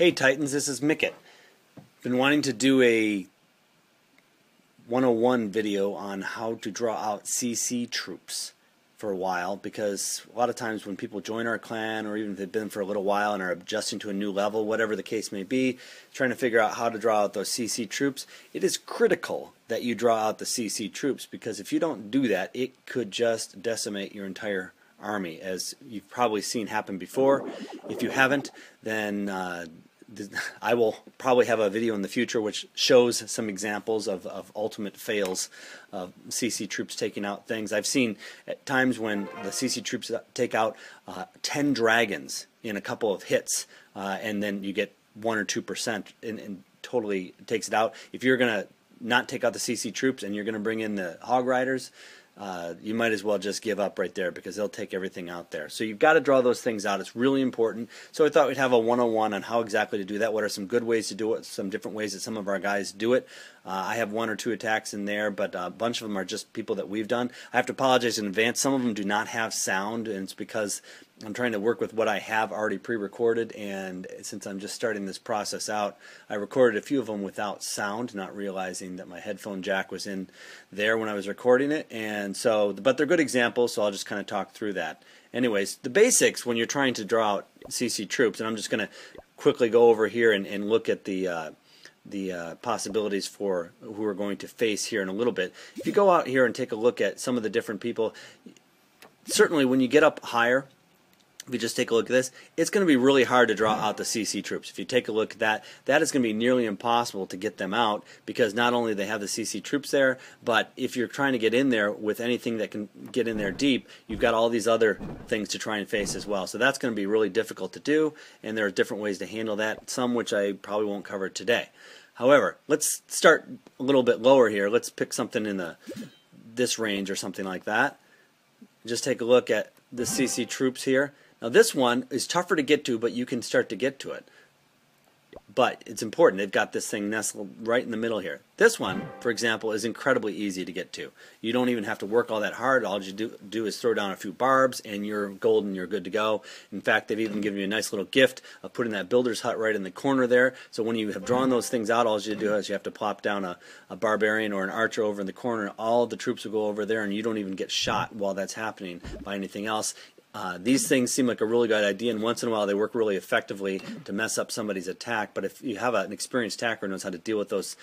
Hey Titans, this is Mickett. Been wanting to do a 101 video on how to draw out CC troops for a while, because a lot of times when people join our clan, or even if they've been for a little while and are adjusting to a new level, whatever the case may be, trying to figure out how to draw out those CC troops, it is critical that you draw out the CC troops, because if you don't do that, it could just decimate your entire army, as you've probably seen happen before. If you haven't, then I will probably have a video in the future which shows some examples of ultimate fails of CC troops taking out things. I've seen at times when the CC troops take out 10 dragons in a couple of hits, and then you get 1 or 2% and totally takes it out. If you're going to not take out the CC troops and you're going to bring in the hog riders, you might as well just give up right there, because they'll take everything out there. So you've got to draw those things out. It's really important. So I thought we'd have a 101 on how exactly to do that. What are some good ways to do it, some different ways that some of our guys do it. I have 1 or 2 attacks in there, but a bunch of them are just people that we've done. I have to apologize in advance. Some of them do not have sound, and it's because I'm trying to work with what I have already pre-recorded, and since I'm just starting this process out, I recorded a few of them without sound, not realizing that my headphone jack was in there when I was recording it. And so, but they're good examples, so I'll just kind of talk through that. Anyways, the basics when you're trying to draw out CC troops, and I'm just going to quickly go over here and look at the possibilities for who we're going to face here in a little bit. If you go out here and take a look at some of the different people, certainly when you get up higher, if you just take a look at this, it's going to be really hard to draw out the CC troops. If you take a look at that, that is going to be nearly impossible to get them out, because not only they have the CC troops there, but if you're trying to get in there with anything that can get in there deep, you've got all these other things to try and face as well. So that's going to be really difficult to do, and there are different ways to handle that, some which I probably won't cover today. However, let's start a little bit lower here. Let's pick something in this range or something like that. Just take a look at the CC troops here. Now this one is tougher to get to, but you can start to get to it. But it's important. They've got this thing nestled right in the middle here. This one, for example, is incredibly easy to get to. You don't even have to work all that hard. All you do is throw down a few barbs, and you're golden, you're good to go. In fact, they've even given you a nice little gift of putting that builder's hut right in the corner there. So when you have drawn those things out, all you do is you have to plop down a barbarian or an archer over in the corner, and all the troops will go over there, and you don't even get shot while that's happening by anything else. These things seem like a really good idea, and once in a while they work really effectively to mess up somebody's attack. But if you have an experienced attacker who knows how to deal with those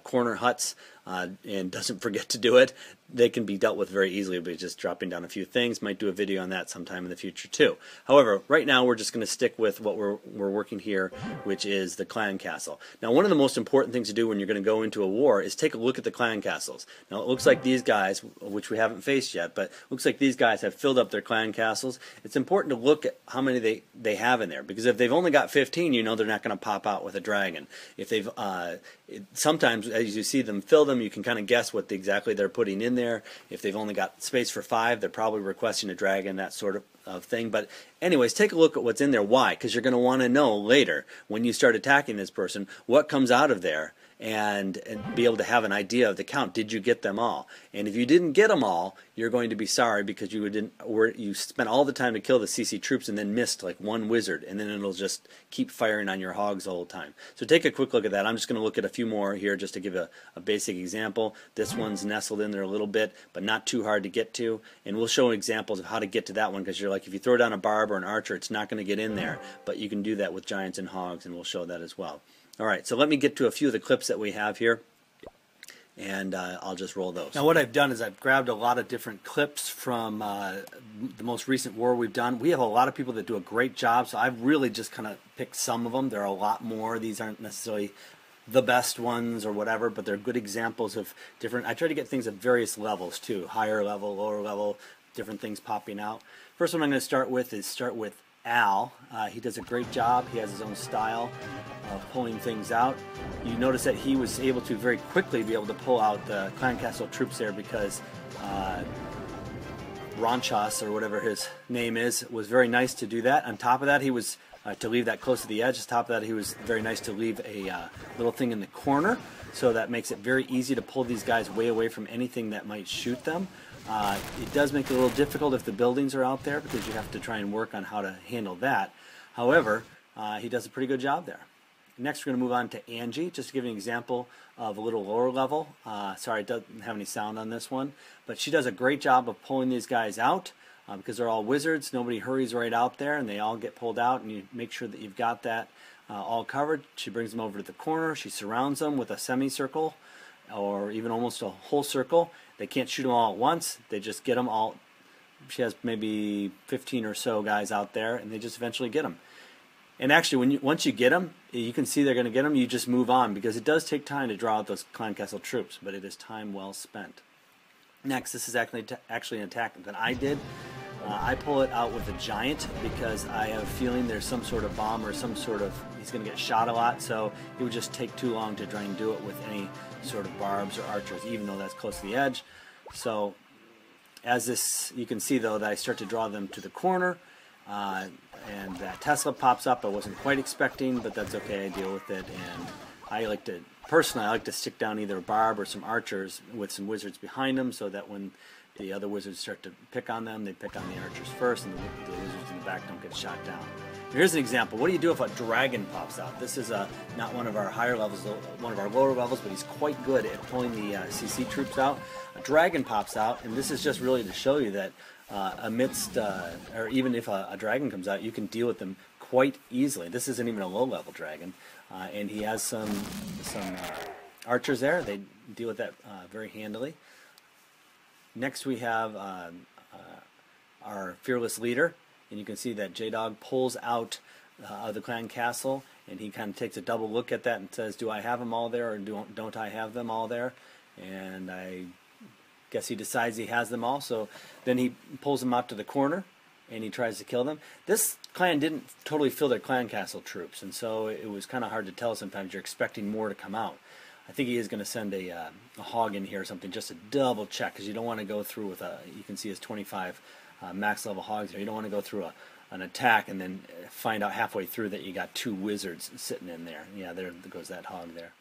corner huts and doesn't forget to do it, they can be dealt with very easily by just dropping down a few things. Might do a video on that sometime in the future too. However, right now we're just going to stick with what we're working here, which is the clan castle. Now, one of the most important things to do when you're going to go into a war is take a look at the clan castles. Now, it looks like these guys, which we haven't faced yet, but looks like these guys have filled up their clan castles. It's important to look at how many they have in there, because if they've only got 15, you know they're not going to pop out with a dragon. If they've sometimes, as you see them fill them, you can kind of guess what exactly they're putting in there. If they've only got space for 5, they're probably requesting a dragon, that sort of thing. But anyways, take a look at what's in there. Why? Because you're going to want to know later, when you start attacking this person, what comes out of there, and be able to have an idea of the count. Did you get them all? And if you didn't get them all, you're going to be sorry, because you spent all the time to kill the CC troops and then missed like one wizard, and then it'll just keep firing on your hogs the whole time. So take a quick look at that. I'm just going to look at a few more here just to give a basic example. This one's nestled in there a little bit, but not too hard to get to, and we'll show examples of how to get to that one, because you're like, if you throw down a barb or an archer, it's not going to get in there, but you can do that with giants and hogs, and we'll show that as well. Alright, so let me get to a few of the clips that we have here, and I'll just roll those. Now what I've done is I've grabbed a lot of different clips from the most recent war we've done. We have a lot of people that do a great job, so I've really just kind of picked some of them. There are a lot more. These aren't necessarily the best ones or whatever, but they're good examples of different. I try to get things at various levels too, higher level, lower level, different things popping out. First one I'm going to start with Al. He does a great job. He has his own style of pulling things out. You notice that he was able to very quickly be able to pull out the clan castle troops there, because Ronchas, or whatever his name is, was very nice to do that. On top of that, he was to leave that close to the edge. On top of that, he was very nice to leave a little thing in the corner, so that makes it very easy to pull these guys way away from anything that might shoot them. It does make it a little difficult if the buildings are out there, because you have to try and work on how to handle that. However, he does a pretty good job there. Next, we're going to move on to Angie, just to give you an example of a little lower level. Sorry, it doesn't have any sound on this one, but she does a great job of pulling these guys out because they're all wizards. Nobody hurries right out there, and they all get pulled out, and you make sure that you've got that all covered. She brings them over to the corner. She surrounds them with a semicircle or even almost a whole circle. They can't shoot them all at once. They just get them all. She has maybe 15 or so guys out there, and they just eventually get them. And actually, once you get them, you can see they're going to get them. You just move on because it does take time to draw out those clan castle troops, but it is time well spent. Next, this is actually an attack that I did. I pull it out with a giant because I have a feeling there's some sort of bomb or some sort of, he's going to get shot a lot, so it would just take too long to try and do it with any sort of barbs or archers, even though that's close to the edge. So as this, you can see though that I start to draw them to the corner. And that Tesla pops up. I wasn't quite expecting, but that's okay. I deal with it. And I like to, personally, I like to stick down either a barb or some archers with some wizards behind them so that when the other wizards start to pick on them, they pick on the archers first and the wizards in the back don't get shot down. Here's an example. What do you do if a dragon pops out? This is not one of our higher levels, one of our lower levels, but he's quite good at pulling the CC troops out. A dragon pops out, and this is just really to show you that amidst, or even if a dragon comes out, you can deal with them quite easily. This isn't even a low-level dragon, and he has some archers there. They deal with that very handily. Next, we have our fearless leader, and you can see that J-Dog pulls out of the clan castle, and he kind of takes a double look at that and says, "Do I have them all there, or don't I have them all there?" And I guess he decides he has them all, so then he pulls them out to the corner and he tries to kill them. This clan didn't totally fill their clan castle troops, and so it was kind of hard to tell. Sometimes you're expecting more to come out. I think he is going to send a hog in here or something just to double check, because you don't want to go through with you can see his 25 max level hogs there. You don't want to go through an attack and then find out halfway through that you got 2 wizards sitting in there. Yeah, there goes that hog there.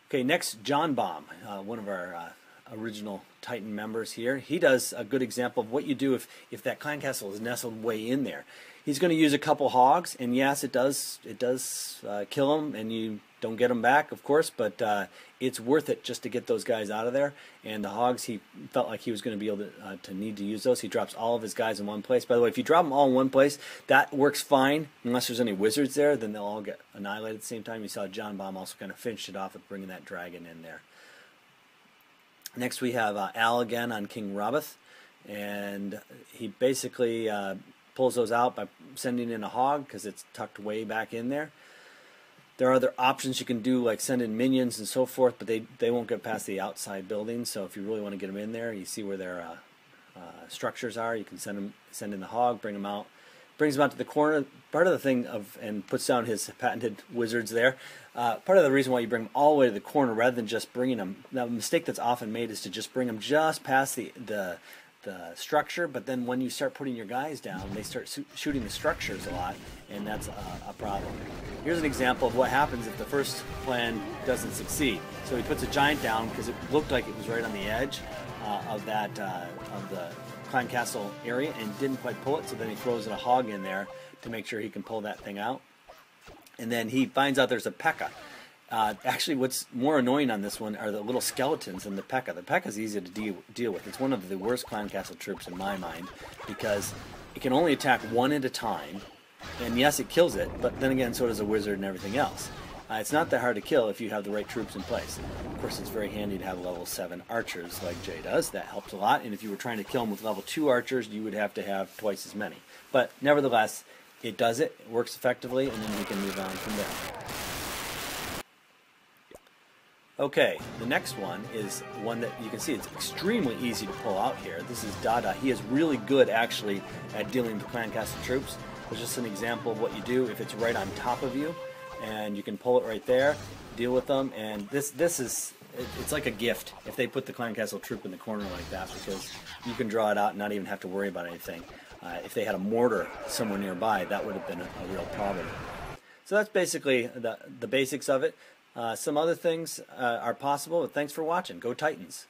Okay, next, John Bomb, one of our original Titan members here. He does a good example of what you do if that clan castle is nestled way in there. He's going to use a couple hogs, and yes, it does kill them, and you don't get them back, of course, but it's worth it just to get those guys out of there. And the hogs, he felt like he was going to be able to need to use those. He drops all of his guys in one place. By the way, if you drop them all in one place, that works fine, unless there's any wizards there, then they'll all get annihilated at the same time. You saw John Bomb also kind of finished it off with bringing that dragon in there. Next we have Al again on King Roboth, and he basically pulls those out by sending in a hog because it's tucked way back in there. There are other options you can do, like send in minions and so forth, but they won't get past the outside buildings. So if you really want to get them in there, you see where their structures are. You can send in the hog, bring them out, brings them out to the corner. Part of the thing and puts down his patented wizards there. Part of the reason why you bring them all the way to the corner rather than just bringing them. Now, the mistake that's often made is to just bring them just past the structure, but then when you start putting your guys down, they start shooting the structures a lot, and that's a problem. Here's an example of what happens if the first plan doesn't succeed. So he puts a giant down because it looked like it was right on the edge of the clan castle area and didn't quite pull it, so then he throws a hog in there to make sure he can pull that thing out. And then he finds out there's a P.E.K.K.A. Actually, what's more annoying on this one are the little skeletons in the P.E.K.K.A. The P.E.K.K.A. is easy to deal with. It's one of the worst clan castle troops in my mind because it can only attack one at a time, and yes, it kills it, but then again, so does a wizard and everything else. It's not that hard to kill if you have the right troops in place. Of course, it's very handy to have level 7 archers like Jay does. That helps a lot, and if you were trying to kill them with level 2 archers, you would have to have twice as many. But nevertheless, it does it works effectively, and then we can move on from there. Okay, the next one is one that you can see it's extremely easy to pull out here. This is Dada. He is really good actually at dealing with clan castle troops. There's just an example of what you do if it's right on top of you, and you can pull it right there, deal with them, and this is, it's like a gift if they put the clan castle troop in the corner like that, because you can draw it out and not even have to worry about anything. If they had a mortar somewhere nearby, that would have been a real problem. So that's basically the basics of it. Some other things are possible, but thanks for watching. Go Titans!